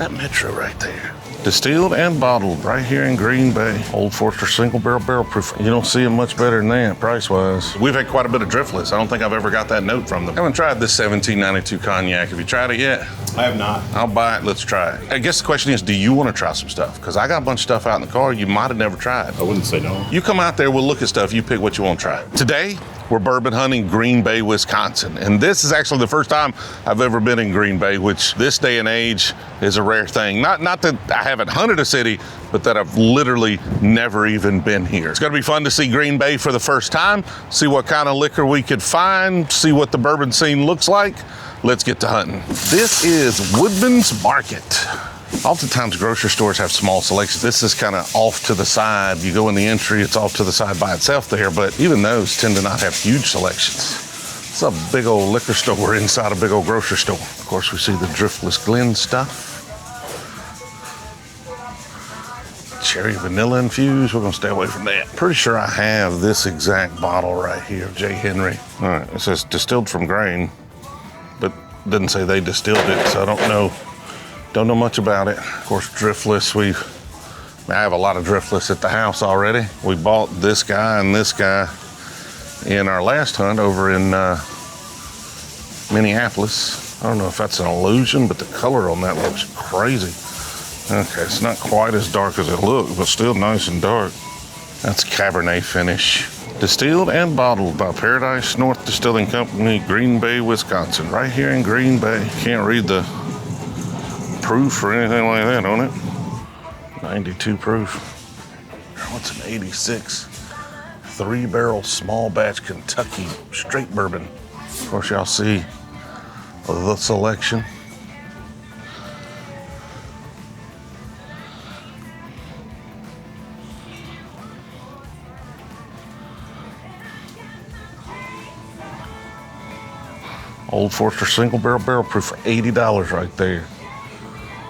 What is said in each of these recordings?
that Metro right there. Distilled and bottled right here in Green Bay. Old Forester single barrel proof. You don't see them much better than that price-wise. We've had quite a bit of Driftless. I don't think I've ever got that note from them. I haven't tried this 1792 cognac. Have you tried it yet? I have not. I'll buy it. Let's try it. I guess the question is, do you want to try some stuff? Because I got a bunch of stuff out in the car you might have never tried. I wouldn't say no. You come out there, we'll look at stuff, you pick what you want to try. Today, we're bourbon hunting Green Bay, Wisconsin. And this is actually the first time I've ever been in Green Bay, which this day and age is a rare thing. Not that I haven't hunted a city, but that I've literally never even been here. It's gonna be fun to see Green Bay for the first time, see what kind of liquor we could find, see what the bourbon scene looks like. Let's get to hunting. This is Woodman's Market. Oftentimes grocery stores have small selections. This is kind of off to the side. You go in the entry, it's off to the side by itself there, but even those tend to not have huge selections. It's a big old liquor store inside a big old grocery store. Of course, we see the Driftless Glen stuff. Cherry vanilla infused, we're gonna stay away from that. Pretty sure I have this exact bottle right here of J. Henry. All right, it says distilled from grain, but doesn't say they distilled it, so I don't know much about it. Of course, Driftless, I have a lot of Driftless at the house already. We bought this guy and this guy in our last hunt over in Minneapolis. I don't know if that's an illusion, but the color on that looks crazy. Okay, it's not quite as dark as it looked, but still nice and dark. That's Cabernet finish. Distilled and bottled by Paradise North Distilling Company, Green Bay, Wisconsin. Right here in Green Bay. Can't read the proof or anything like that on it. 92 proof. What's an 86? 3-barrel small batch Kentucky straight bourbon. Of course, y'all see the selection. Old Forester single barrel proof for $80 right there.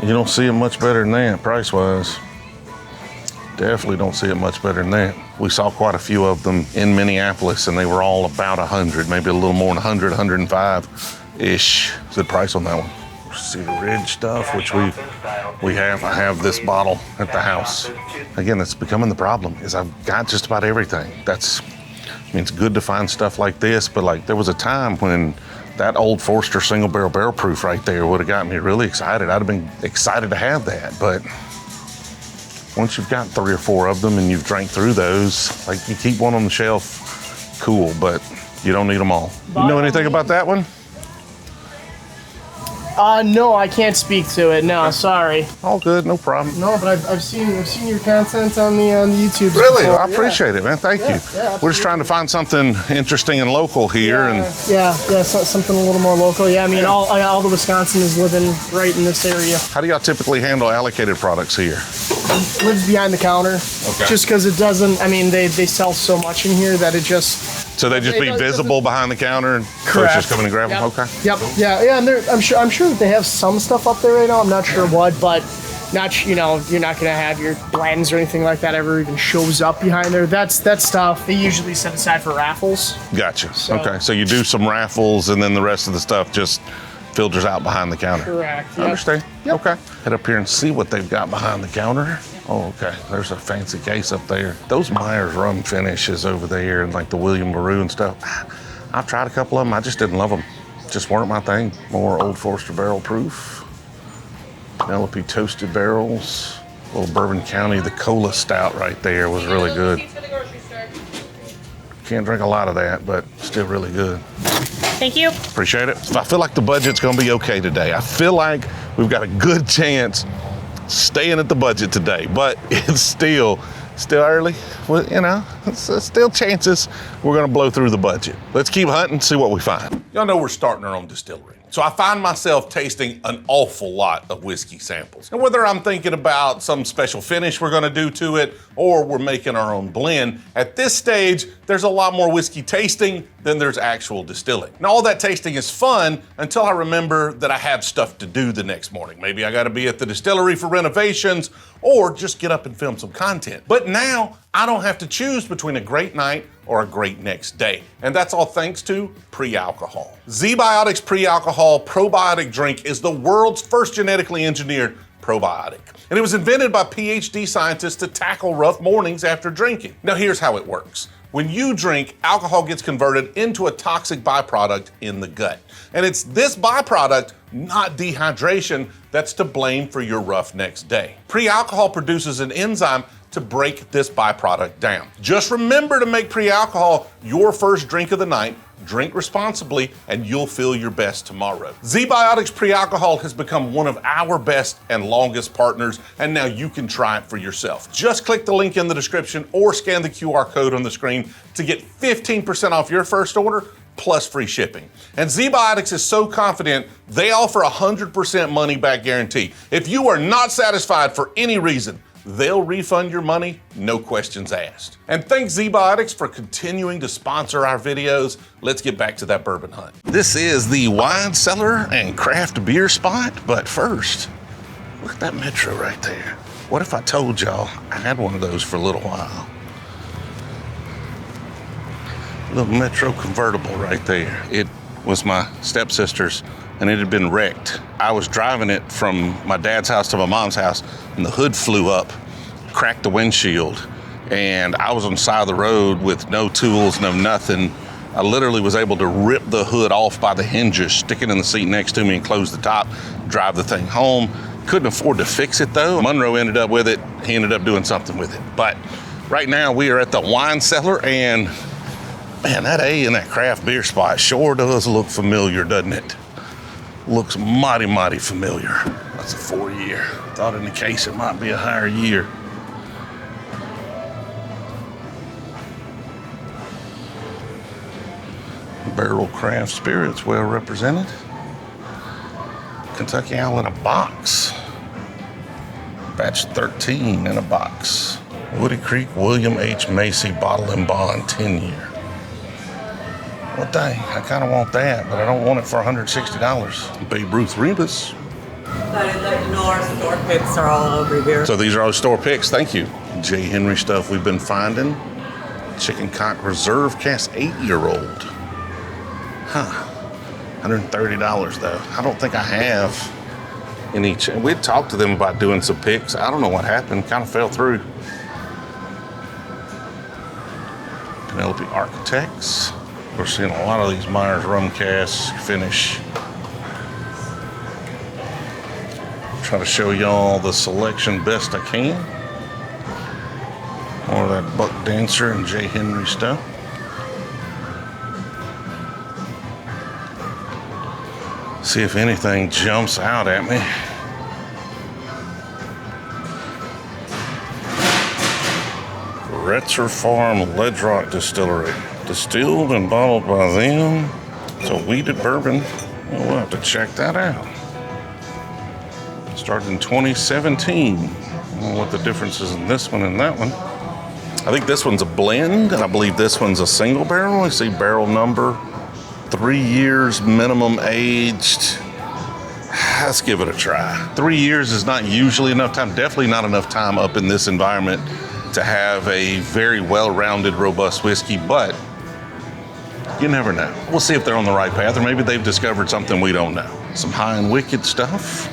You don't see it much better than that, price-wise. Definitely don't see it much better than that. We saw quite a few of them in Minneapolis, and they were all about 100, maybe a little more than 100, 105-ish is the price on that one. Cedar Ridge stuff, which we have. I have this bottle at the house. Again, that's becoming the problem, is I've got just about everything. I mean, it's good to find stuff like this, but like there was a time when that Old Forester single barrel proof right there would have gotten me really excited. I'd have been excited to have that, but once you've got 3 or 4 of them and you've drank through those, like you keep one on the shelf, cool, but you don't need them all. You know anything about that one? No, I can't speak to it. No, sorry. All good, no problem. No, but I've seen your content on the YouTube. Really? Before. I appreciate it, man. Thank you. Yeah, we're just trying to find something interesting and local here. Something a little more local. Yeah, I mean, all the Wisconsin is living right in this area. How do y'all typically handle allocated products here? It lives behind the counter. Okay. Just because it doesn't. I mean, they sell so much in here that it just. So they just be visible behind the counter and folks just come in and grab them? Okay. Yep. Yeah. And I'm sure that they have some stuff up there right now. I'm not sure what, but you're not going to have your blends or anything like that ever even shows up behind there. That stuff they usually set aside for raffles. Gotcha. Okay. So you do some raffles and then the rest of the stuff just filters out behind the counter. Correct. Yep. Understand. Yep. Okay. Head up here and see what they've got behind the counter. Oh, okay. There's a fancy case up there. Those Myers rum finishes over there and like the William LaRue and stuff. I've tried a couple of them. I just didn't love them. Just weren't my thing. More Old Forester barrel proof. Penelope toasted barrels. Little Bourbon County, the cola stout right there was really good. Can't drink a lot of that, but still really good. Thank you. Appreciate it. I feel like the budget's gonna be okay today. I feel like we've got a good chance staying at the budget today, but it's still early. Well, it's still chances we're gonna blow through the budget. Let's keep hunting, see what we find. Y'all know we're starting our own distillery. So I find myself tasting an awful lot of whiskey samples. And whether I'm thinking about some special finish we're gonna do to it, or we're making our own blend, at this stage, there's a lot more whiskey tasting than there's actual distilling. Now, all that tasting is fun until I remember that I have stuff to do the next morning. Maybe I gotta be at the distillery for renovations, or just get up and film some content. But now, I don't have to choose between a great night or a great next day. And that's all thanks to pre-alcohol. ZBiotics Pre-Alcohol Probiotic Drink is the world's first genetically engineered probiotic. And it was invented by PhD scientists to tackle rough mornings after drinking. Now here's how it works. When you drink, alcohol gets converted into a toxic byproduct in the gut. And it's this byproduct, not dehydration, that's to blame for your rough next day. Pre-alcohol produces an enzyme to break this byproduct down. Just remember to make pre-alcohol your first drink of the night, drink responsibly, and you'll feel your best tomorrow. ZBiotics pre-alcohol has become one of our best and longest partners, and now you can try it for yourself. Just click the link in the description or scan the QR code on the screen to get 15% off your first order plus free shipping. And ZBiotics is so confident, they offer 100% money back guarantee. If you are not satisfied for any reason, they'll refund your money, no questions asked. And thanks ZBiotics for continuing to sponsor our videos. Let's get back to that bourbon hunt. This is the wine cellar and craft beer spot, but first, look at that Metro right there. What if I told y'all I had one of those for a little while? Little Metro convertible right there. It was my stepsister's and it had been wrecked. I was driving it from my dad's house to my mom's house and the hood flew up, cracked the windshield, and I was on the side of the road with no tools, no nothing. I literally was able to rip the hood off by the hinges, stick it in the seat next to me and close the top, drive the thing home. Couldn't afford to fix it though. Monroe ended up with it. He ended up doing something with it. But right now we are at the wine cellar and man, that A in that craft beer spot sure does look familiar, doesn't it? Looks mighty, mighty familiar. That's a 4-year. Thought in the case it might be a higher year. Barrel Craft Spirits, well represented. Kentucky Owl in a box. Batch 13 in a box. Woody Creek William H. Macy Bottle and Bond 10-year. Well, dang, I kind of want that, but I don't want it for $160. Babe Ruth Rebus. Our store picks are all over here. So these are all store picks, thank you. J. Henry stuff we've been finding. Chicken Cock Reserve Cast 8-year-old. Huh, $130 though. I don't think I have any, we'd talked to them about doing some picks. I don't know what happened, kind of fell through. Penelope Architects. We're seeing a lot of these Myers rum casks finish. Try to show y'all the selection best I can. More of that Buck Dancer and J. Henry stuff. See if anything jumps out at me. Retzer Farm Ledge Rock Distillery. Distilled and bottled by them. It's a wheated bourbon. We'll have to check that out. Started in 2017. I don't know what the difference is in this one and that one. I think this one's a blend, and I believe this one's a single barrel. I see barrel number, 3 years minimum aged. Let's give it a try. 3 years is not usually enough time, definitely not enough time up in this environment to have a very well-rounded, robust whiskey, but you never know. We'll see if they're on the right path, or maybe they've discovered something we don't know. Some High and Wicked stuff.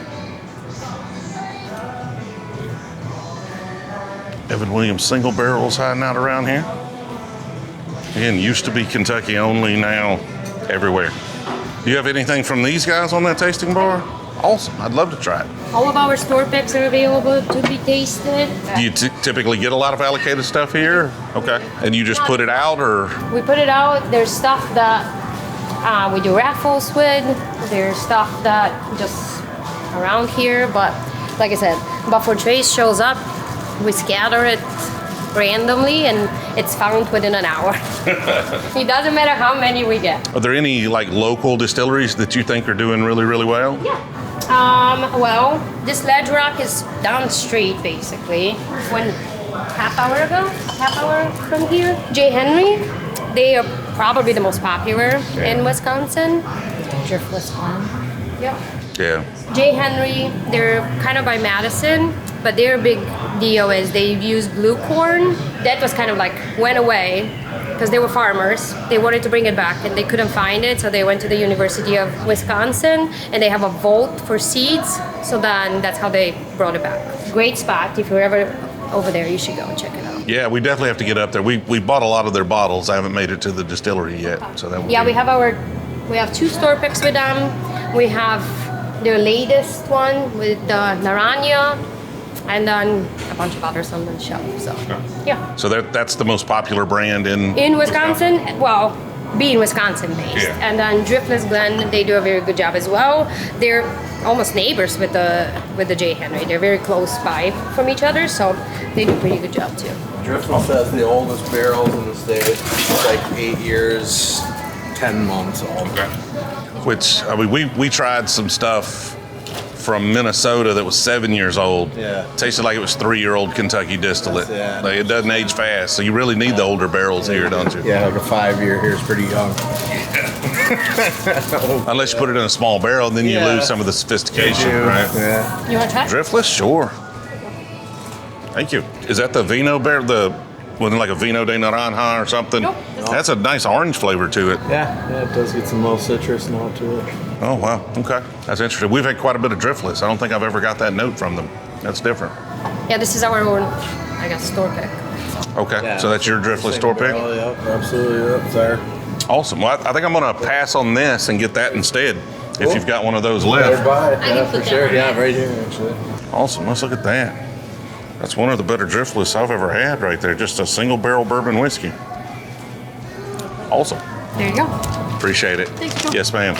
Evan Williams single barrels hiding out around here. Again, used to be Kentucky only, now everywhere. Do you have anything from these guys on that tasting bar? Awesome, I'd love to try it. All of our store picks are available to be tasted. Do you typically get a lot of allocated stuff here? Okay, and you just put it out, or? We put it out. There's stuff that we do raffles with. There's stuff that just around here, but like I said, before Trace shows up, we scatter it randomly and it's found within an hour. It doesn't matter how many we get. Are there any like local distilleries that you think are doing really, really well? Yeah. Well, this Ledge Rock is down the street basically. When half hour from here. J. Henry, they are probably the most popular in Wisconsin. Driftless Farm. Yep. Yeah. J. Henry, they're kind of by Madison, but their big deal is they use blue corn. That was kind of like went away. because they were farmers. They wanted to bring it back and they couldn't find it, so they went to the University of Wisconsin and they have a vault for seeds. So then that's how they brought it back. Great spot. If you're ever over there, you should go and check it out. Yeah, we definitely have to get up there. We bought a lot of their bottles. I haven't made it to the distillery yet, so that would Yeah, be... we have 2 store picks with them. We have their latest one with the Naranja, and then a bunch of others on the shelf. So yeah. So that's the most popular brand In Wisconsin, well, being Wisconsin based. Yeah. And then Driftless Glen, they do a very good job as well. They're almost neighbors with the J. Henry. They're very close by from each other, so they do a pretty good job too. Driftless has the oldest barrels in the state. It's like 8 years, 10 months old. Which, I mean, we tried some stuff from Minnesota that was 7 years old. Yeah. Tasted like it was 3-year-old Kentucky distillate. Yeah. Like, it doesn't age fast, so you really need the older barrels here, don't you? Yeah, like a 5-year here is pretty young. Unless you put it in a small barrel, then you Yeah. lose some of the sophistication, right? Yeah. You want to try? Driftless, sure. Thank you. Is that the vino bear? Wasn't it like a vino de naranja or something? Nope. That's a nice orange flavor to it. Yeah, it does get some little citrus note to it. Oh wow. Okay, that's interesting. We've had quite a bit of Driftless. I don't think I've ever got that note from them. That's different. Yeah, this is our own, I guess, store pick. Okay, Yeah. so that's your Driftless store pick. Oh, yep, absolutely. Yep, there. Awesome. Well, I think I'm gonna pass on this and get that instead. If Cool. you've got one of those Better left. buy it. I can Yeah, put for that sure. on Yeah, there. right here actually. Awesome. Let's look at that. That's one of the better Driftless I've ever had right there. Just a single barrel bourbon whiskey. Awesome. There you go. Appreciate it. Thanks, Joe. Yes, ma'am.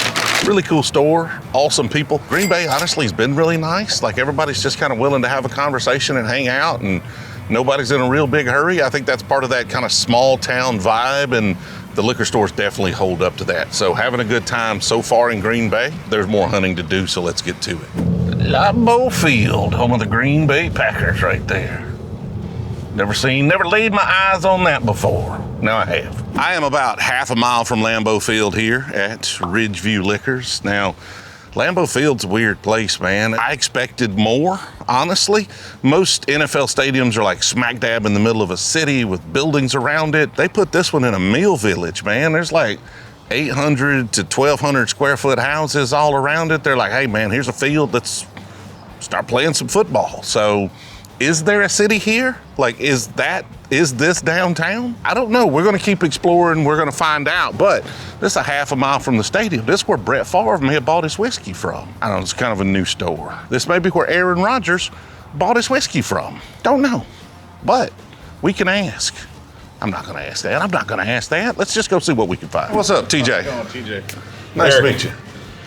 Really cool store. Awesome people. Green Bay, honestly, has been really nice. Like, everybody's just kind of willing to have a conversation and hang out, and nobody's in a real big hurry. I think that's part of that kind of small town vibe, and the liquor stores definitely hold up to that. So, having a good time so far in Green Bay. There's more hunting to do, so let's get to it. Lambeau Field, home of the Green Bay Packers right there. Never laid my eyes on that before. Now I have. I am about half a mile from Lambeau Field here at Ridgeview Liquors. Now, Lambeau Field's a weird place, man. I expected more, honestly. Most NFL stadiums are like smack dab in the middle of a city with buildings around it. They put this one in a mill village, man. There's like 800 to 1,200 square foot houses all around it. They're like, hey, man, here's a field. Let's start playing some football. So, is there a city here? Like, is this downtown? I don't know. We're going to keep exploring. We're going to find out. But this is a half a mile from the stadium. This is where Brett Favre may have bought his whiskey from. I don't know. It's kind of a new store. This may be where Aaron Rodgers bought his whiskey from. Don't know. But we can ask. I'm not going to ask that. I'm not going to ask that. Let's just go see what we can find. What's up, TJ? TJ. Nice to meet you.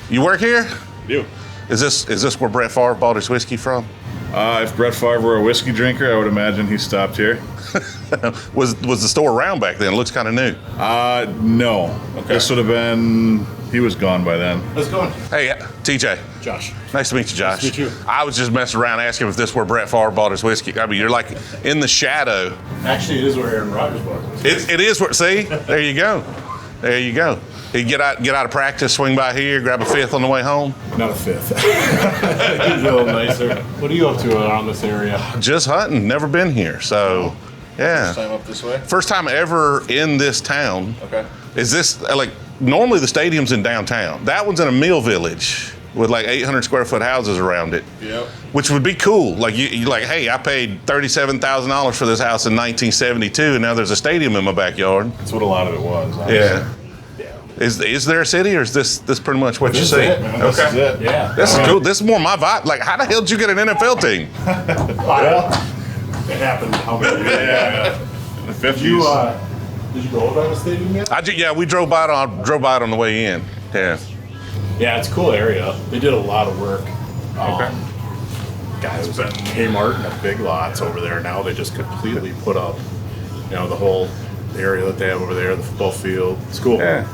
You work here? You. Is this where Brett Favre bought his whiskey from? If Brett Favre were a whiskey drinker, I would imagine he stopped here. Was the store around back then? It looks kind of new. No. Okay. This would have been, he was gone by then. How's it going? Hey, TJ. Josh. Nice to meet you, Josh. Nice to meet you. I was just messing around asking if this where Brett Favre bought his whiskey. I mean, you're like in the shadow. Actually, it is where Aaron Rodgers bought it. It is where, see? There you go. There you go. You get out of practice, swing by here, grab a fifth on the way home. Not a fifth. He's a little nicer. What are you up to around this area? Just hunting, never been here. So, yeah. First time up this way? First time ever in this town. Okay. Is this, like, normally the stadium's in downtown. That one's in a mill village with like 800 square foot houses around it. Yep. Which would be cool. Like, you like, hey, I paid $37,000 for this house in 1972, and now there's a stadium in my backyard. That's what a lot of it was. Honestly. Yeah. Is there a city, or is this pretty much what you This is see? it, man. This is it. Yeah. This is cool. This is more my vibe. Like, how the hell did you get an NFL team? Well, it happened how many years ago? Yeah. The 50s. Did you go over to the stadium yet? Yeah, we drove by it on the way in. Yeah. Yeah, it's a cool area. They did a lot of work. Guys, was at Kmart and the Big Lots over there. Now they just completely put up, the whole area that they have over there, the football field. It's cool. Yeah.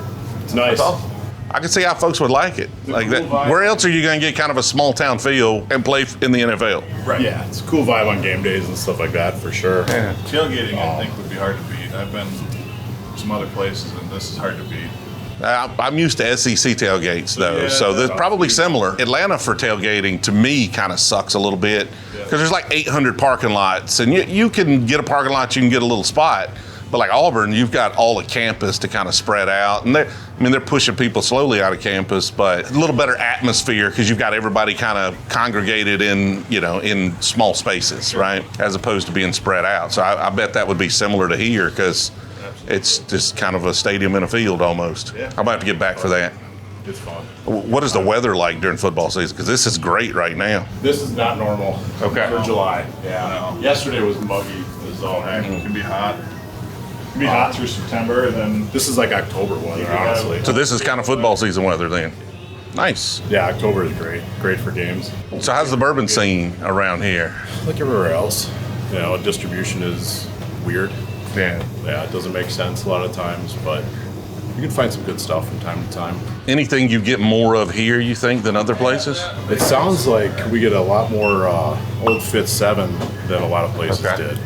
It's nice. I can see how folks would like it. Like cool that. vibe. Where else are you going to get kind of a small town feel and play in the NFL? Right. Yeah, it's a cool vibe on game days and stuff like that for sure. Yeah. Tailgating, I think, would be hard to beat. I've been some other places, and this is hard to beat. I'm used to SEC tailgates though, Yeah, so they're that's probably awesome. similar. Atlanta for tailgating to me kind of sucks a little bit because there's like 800 parking lots, and you can get a parking lot, you can get a little spot, But like Auburn, you've got all the campus to kind of spread out, and they're pushing people slowly out of campus, but a little better atmosphere because you've got everybody kind of congregated in in small spaces, right? As opposed to being spread out. So I bet that would be similar to here because it's just kind of a stadium in a field almost. Yeah. I might have to get back for that. It's fun. What is the weather like during football season? Because this is great right now. This is not normal. Okay. For July. Yeah. No. Yesterday was muggy. It was all heck. It can be hot. It can be hot through September, and then this is like October weather, honestly. So this is kind of football season weather then. Nice. Yeah, October is great. Great for games. So how's the bourbon scene around here? Like everywhere else, distribution is weird. Yeah. Yeah, it doesn't make sense a lot of times, but you can find some good stuff from time to time. Anything you get more of here, you think, than other places? It sounds like we get a lot more Old Fit 7 than a lot of places did.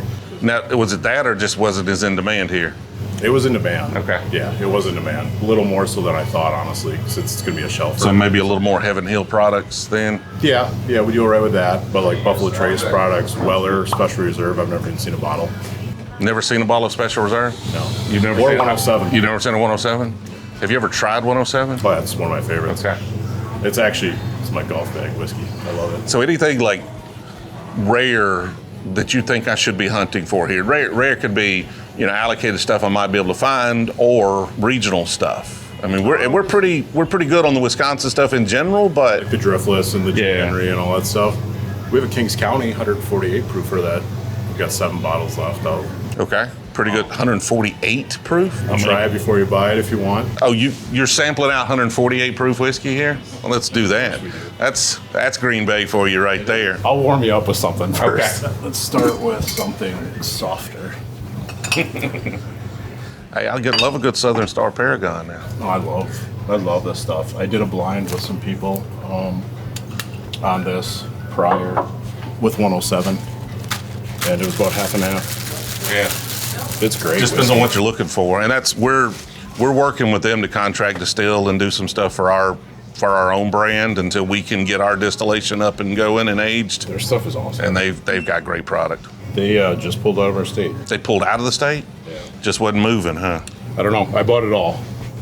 Now, was it that or just wasn't as in demand here? It was in demand. Okay. Yeah, it was in demand. A little more so than I thought, honestly, because it's going to be a shelf. So maybe a little more Heaven Hill products then? Yeah, we do all right with that. But like Buffalo Trace products, Weller, Special Reserve, I've never even seen a bottle. Never seen a bottle of Special Reserve? No. You've never Or seen 107. You've never seen a 107? Have you ever tried 107? Oh, that's one of my favorites. Okay. It's my golf bag whiskey. I love it. So anything like rare that you think I should be hunting for here? Rare could be, allocated stuff I might be able to find or regional stuff. I mean, we're pretty good on the Wisconsin stuff in general, but Like the Driftless and the January and all that stuff. We have a Kings County 148 proof for that. We've got 7 bottles left out. okay, pretty good. 148 proof. Try it before you buy it if you want. Oh, you're sampling out 148 proof whiskey here? Well, let's do that. That's Green Bay for you right there. I'll warm you up with something first. Okay. Let's start with something softer. Hey, love a good Southern Star Paragon now. Oh, I love this stuff. I did a blind with some people on this prior with 107, and it was about half and half. Yeah. It's great. Just depends on what you're looking for, and that's we're working with them to contract distill and do some stuff for our own brand until we can get our distillation up and going and aged. Their stuff is awesome. And they've got great product. They just pulled out of our state. They pulled out of the state? Yeah. Just wasn't moving, huh? I don't know. I bought it all.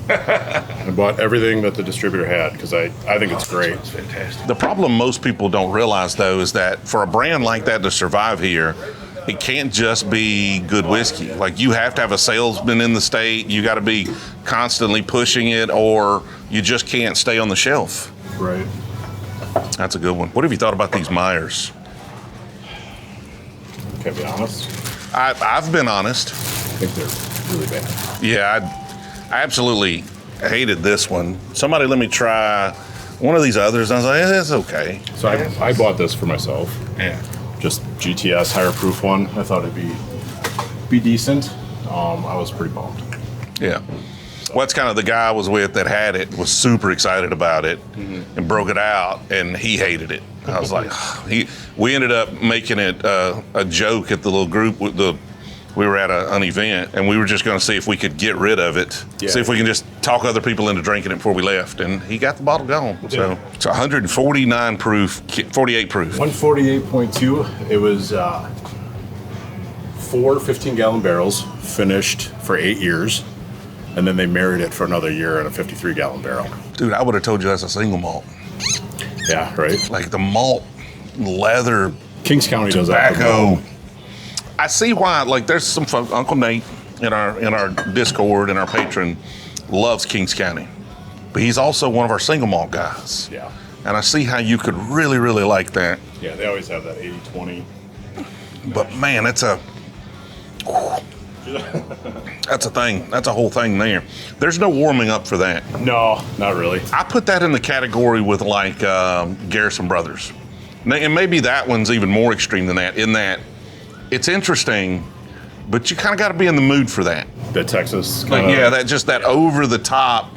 I bought everything that the distributor had because I think it's great. It's fantastic. The problem most people don't realize, though, is that for a brand like that to survive here, it can't just be good whiskey. Like, you have to have a salesman in the state. You got to be constantly pushing it, or you just can't stay on the shelf. Right. That's a good one. What have you thought about these Myers? Can I be honest? I've been honest. I think they're really bad. Yeah, I absolutely hated this one. Somebody let me try one of these others, and I was like, it's okay. So I bought this for myself. Yeah. Just GTS higher proof one. I thought it'd be decent. I was pretty bummed. Yeah. Well, that's kind of the guy I was with that had it, was super excited about it, and broke it out, and he hated it. I was like, we ended up making it a joke at the little group. We were at an event, and we were just going to see if we could get rid of it, see if we can just talk other people into drinking it before we left, and he got the bottle gone. So it's 149 proof, 48 proof. 148.2. It was 4 15-gallon barrels finished for 8 years, and then they married it for another year in a 53-gallon barrel. Dude, I would have told you that's a single malt. Yeah, right. Like the malt, leather, Kings County does that. tobacco. I see why. Like, there's some folks. Uncle Nate in our Discord and our patron loves Kings County, but he's also one of our single malt guys. Yeah. And I see how you could really, really like that. Yeah, they always have that 80-20. But man, that's a thing. That's a whole thing there. There's no warming up for that. No, not really. I put that in the category with like Garrison Brothers, and maybe that one's even more extreme than that. In that, it's interesting, but you kind of got to be in the mood for that. The Texas. Like, that over the top,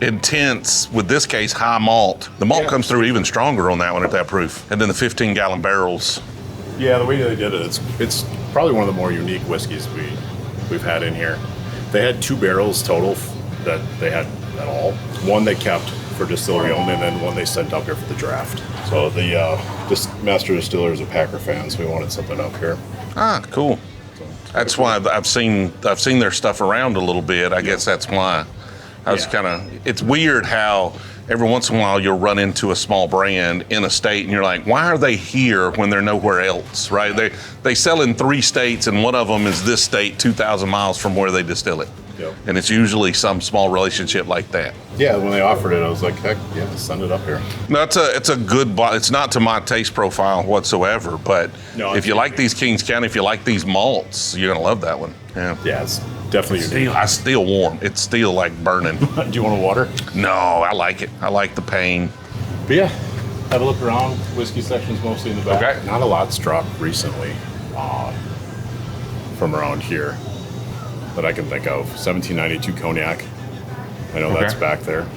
intense. With this case, high malt. The malt comes through even stronger on that one at that proof. And then the 15-gallon barrels. Yeah, the way they did it, it's probably one of the more unique whiskeys we've had in here. They had 2 barrels total that they had at all. One they kept for distillery only, and then one they sent up here for the draft. So the master distiller is a Packer fan, so we wanted something up here. Ah, cool. That's why I've seen their stuff around a little bit. I guess that's why. It's weird how every once in a while you'll run into a small brand in a state and you're like, why are they here when they're nowhere else, right? They sell in 3 states and one of them is this state 2,000 miles from where they distill it. Yep. And it's usually some small relationship like that. Yeah, when they offered it, I was like, heck, yeah, send it up here. No, it's a good, it's not to my taste profile whatsoever, but No, if you like these Kings County, if you like these malts, you're gonna love that one. Yeah. Yeah, it's definitely unique. I still warm. It's still like burning. Do you want a water? No, I like it. I like the pain. But yeah, have a look around. Whiskey section's mostly in the back. Okay. Not a lot's dropped recently from around here that I can think of. 1792 cognac. I know that's back there.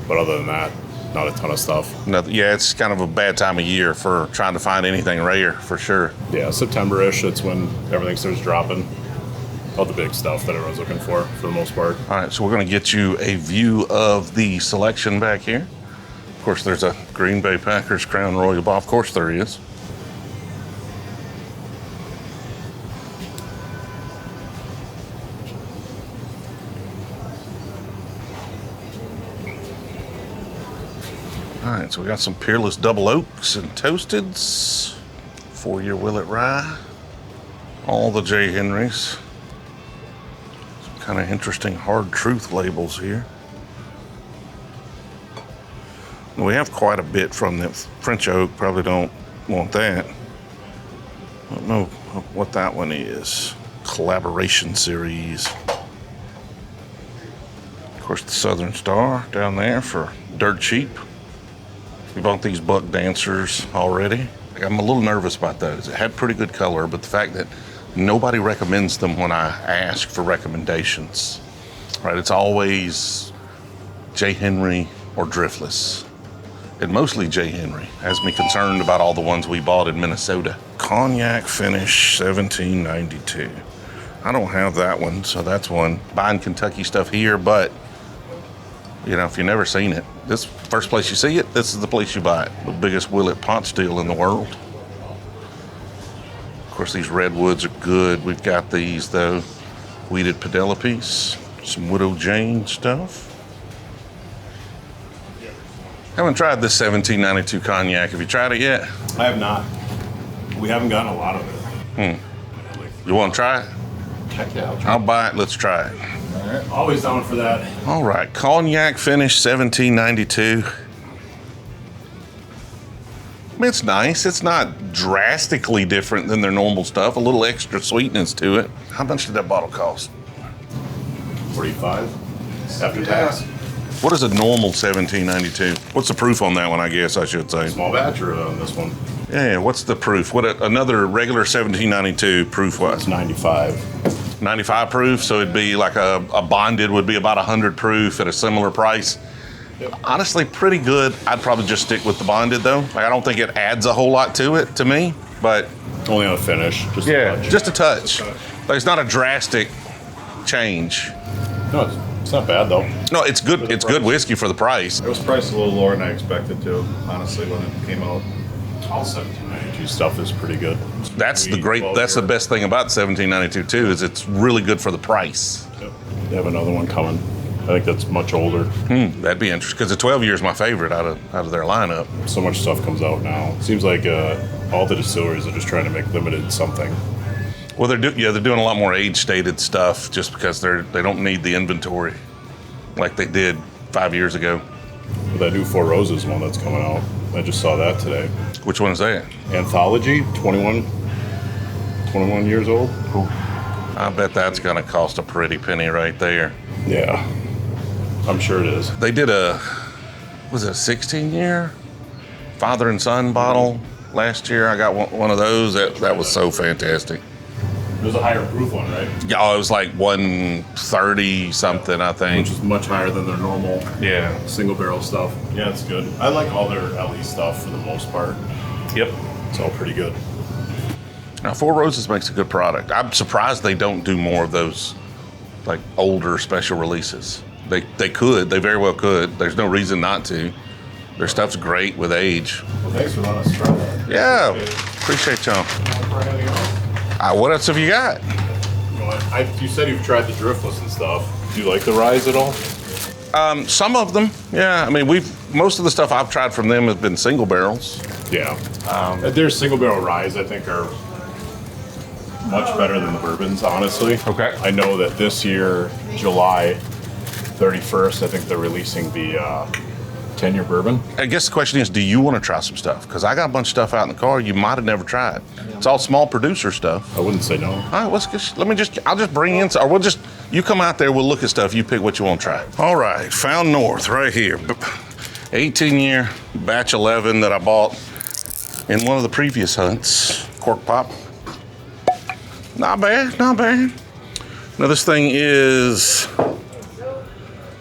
But other than that, not a ton of stuff. Yeah, it's kind of a bad time of year for trying to find anything rare, for sure. Yeah, September-ish, that's when everything starts dropping. All the big stuff that everyone's looking for the most part. All right, so we're going to get you a view of the selection back here. Of course, there's a Green Bay Packers Crown Royal. Of course there is. All right, so we got some Peerless Double Oaks and Toasteds, 4-year Willet Rye, all the J. Henrys. Some kind of interesting hard truth labels here. We have quite a bit from the French oak, probably don't want that. I don't know what that one is. Collaboration series. Of course, the Southern Star down there for dirt cheap. We bought these Buck Dancers already. I'm a little nervous about those. It had pretty good color, but the fact that nobody recommends them when I ask for recommendations, right? It's always J. Henry or Driftless, and mostly J. Henry. Has me concerned about all the ones we bought in Minnesota. Cognac Finish 1792. I don't have that one, so that's one. Buying Kentucky stuff here, but you know, if you've never seen it, this first place you see it, this is the place you buy it. The biggest Willet pot still in the world. Of course, these redwoods are good. We've got these, though. Wheated Pedelopes, some Widow Jane stuff. Haven't tried this 1792 cognac. Have you tried it yet? I have not. We haven't gotten a lot of it. You want to try it? Heck yeah, I'll try. I'll buy it. Let's try it. Always down for that. All right, Cognac Finish 1792. I mean, it's nice. It's not drastically different than their normal stuff. A little extra sweetness to it. How much did that bottle cost? 45 after tax. What is a normal 1792? What's the proof on that one, I guess I should say? Small batch or on this one? Yeah, what's the proof? Another regular 1792 proof was? It's 95. 95 proof, so it'd be like a bonded would be about 100 proof at a similar price. Yep. Honestly, pretty good. I'd probably just stick with the bonded though. Like, I don't think it adds a whole lot to it to me, but Only on a finish. Just a touch. just a touch. Like, it's not a drastic change. No, it's not bad though. No, it's good. It's good whiskey for the price. It was priced a little lower than I expected to, honestly, when it came out. All 1792 stuff is pretty good. That's the best thing about 1792 too, is it's really good for the price. Yep. They have another one coming. I think that's much older. That'd be interesting, because the 12 year is my favorite out of their lineup. So much stuff comes out now. Seems like all the distilleries are just trying to make limited something. Well, they're doing a lot more age stated stuff just because they don't need the inventory like they did 5 years ago. But that new Four Roses one that's coming out, I just saw that today. Which one is that? Anthology, 21 years old. I bet that's gonna cost a pretty penny right there. Yeah, I'm sure it is. They did was it a 16 year father and son bottle last year? I got one of those. That was so fantastic. It was a higher proof one, right? Yeah, it was like 130 something, I think. Which is much higher than their normal single barrel stuff. Yeah, it's good. I like all their LE stuff for the most part. Yep. It's all pretty good. Now, Four Roses makes a good product. I'm surprised they don't do more of those, like, older special releases. They very well could. There's no reason not to. Their stuff's great with age. Well, thanks for letting us try that. Yeah, appreciate y'all. What else have you got? You said you've tried the driftless and stuff. Do you like the ryes at all? Some of them, yeah. I mean, most of the stuff I've tried from them has been single barrels. Yeah. Their single barrel ryes, I think, are much better than the bourbons, honestly. Okay. I know that this year, July 31st, I think they're releasing the 10-year bourbon. I guess the question is, do you want to try some stuff? Because I got a bunch of stuff out in the car you might have never tried. It's all small producer stuff. I wouldn't say no. All right, I'll just bring in, or you come out there, we'll look at stuff, you pick what you want to try. All right, Found North right here. 18-year batch 11 that I bought in one of the previous hunts. Cork pop. Not bad, not bad. Now this thing is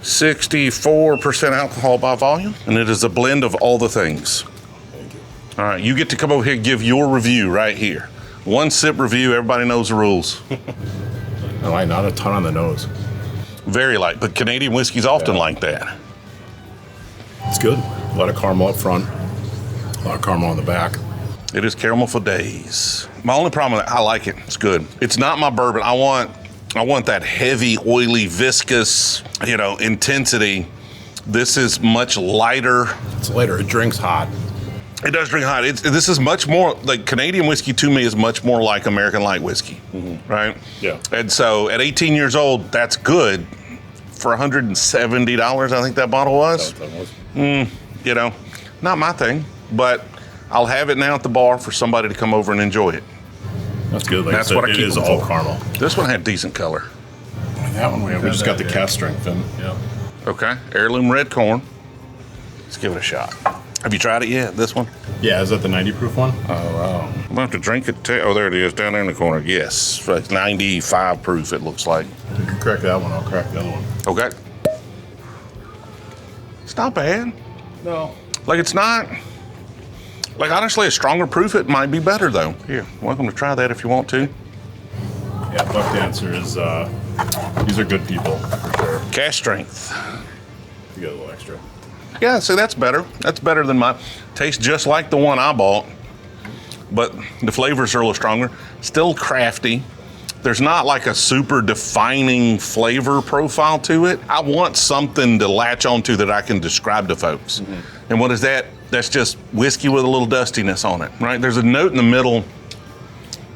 64% alcohol by volume, and it is a blend of all the things. Thank you. All right, you get to come over here and give your review right here. One sip review, everybody knows the rules. No, not a ton on the nose. Very light, but Canadian whiskey's often like that. It's good. A lot of caramel up front, a lot of caramel on the back. It is caramel for days. My only problem with it, I like it. It's good. It's not my bourbon. I want that heavy, oily, viscous, intensity. This is much lighter. It's lighter. It drinks hot. It does drink hot. This is much more, like Canadian whiskey to me is much more like American light whiskey, right? Yeah. And so at 18 years old, that's good. For $170, I think that bottle was. Not my thing, but I'll have it now at the bar for somebody to come over and enjoy it. That's good. Like That's what I keep it is them all for. caramel. This one had decent color. That one we just got the cast strength in. Yeah. Okay, heirloom red corn. Let's give it a shot. Have you tried it yet, this one? Yeah, is that the 90 proof one? Oh, wow. I'm gonna have to drink it. Oh, there it is, down there in the corner. Yes, it's 95 proof, it looks like. You can crack that one, I'll crack the other one. Okay. It's not bad. No. Like, it's not. Like, honestly, a stronger proof, it might be better, though. Here, welcome to try that if you want to. Yeah, Buck Dancer is, these are good people, for sure. Cash strength. You get a little extra. Yeah, see, that's better. That's better than mine. Tastes just like the one I bought, but the flavors are a little stronger. Still crafty. There's not like a super defining flavor profile to it. I want something to latch onto that I can describe to folks. And what is that? That's just whiskey with a little dustiness on it, right? There's a note in the middle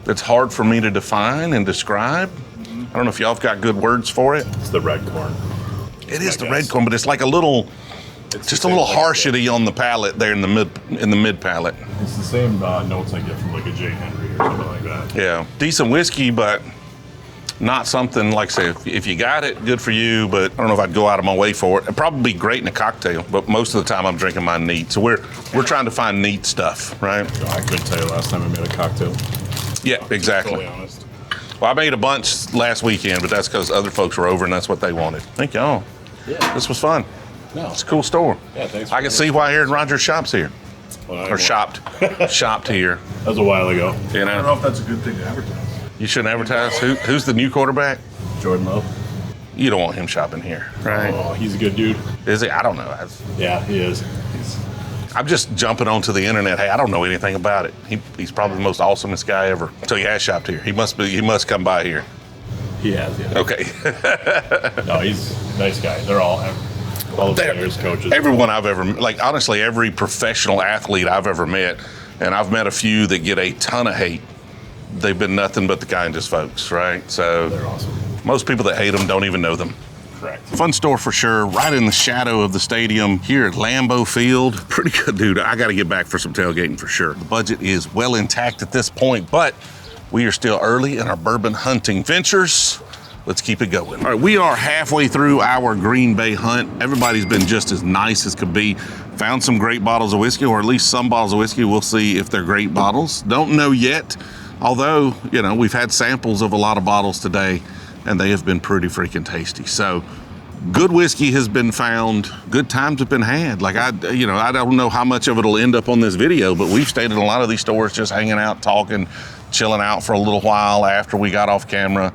that's hard for me to define and describe. I don't know if y'all have got good words for it. It's the red corn. It is the red corn, but it's like a little, just a little harshity on the palate there in the mid palate. It's the same notes I get from like a J. Henry or something like that. Yeah, decent whiskey, but not something like, say, if you got it, good for you, but I don't know if I'd go out of my way for it. It'd probably be great in a cocktail, but most of the time I'm drinking mine neat. So we're trying to find neat stuff, right? So I couldn't tell you last time I made a cocktail. Yeah, exactly. Totally honest. Well, I made a bunch last weekend, but that's because other folks were over and that's what they wanted. Thank y'all. Yeah. This was fun. No. It's a cool store. Yeah, thanks. I can see why Aaron Rodgers shops here. Well, Or shopped here. That was a while ago. You I don't know know, if that's a good thing to advertise. you shouldn't advertise. Who's the new quarterback? Jordan Love. You don't want him shopping here, right? Oh, he's a good dude. Is he? I don't know. Yeah, he is. I'm just jumping onto the internet. Hey, I don't know anything about it. He's probably the most awesomest guy ever. So he has shopped here. He must come by here. He has, yeah. Okay. No, he's a nice guy. They're all the players, coaches. Everyone I've ever, like honestly, every professional athlete I've ever met, and I've met a few that get a ton of hate. They've been nothing but the kindest folks, right? So They're awesome. most people that hate them don't even know them. Correct. Fun store for sure, right in the shadow of the stadium here at Lambeau Field. Pretty good, dude. I got to get back for some tailgating for sure. The budget is well intact at this point, but we are still early in our bourbon hunting ventures. Let's keep it going. All right, we are halfway through our Green Bay hunt. Everybody's been just as nice as could be. Found some great bottles of whiskey, or at least some bottles of whiskey. We'll see if they're great bottles. Don't know yet, although, we've had samples of a lot of bottles today, and they have been pretty freaking tasty. So good whiskey has been found, good times have been had. Like I don't know how much of it'll end up on this video, but we've stayed in a lot of these stores just hanging out, talking, chilling out for a little while after we got off camera.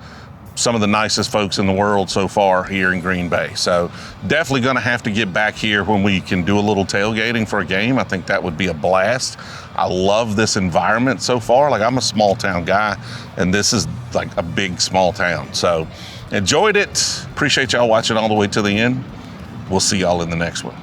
Some of the nicest folks in the world so far here in Green Bay. So definitely gonna have to get back here when we can do a little tailgating for a game. I think that would be a blast. I love this environment so far. Like, I'm a small town guy, and this is like a big small town. So enjoyed it. Appreciate y'all watching all the way to the end. We'll see y'all in the next one.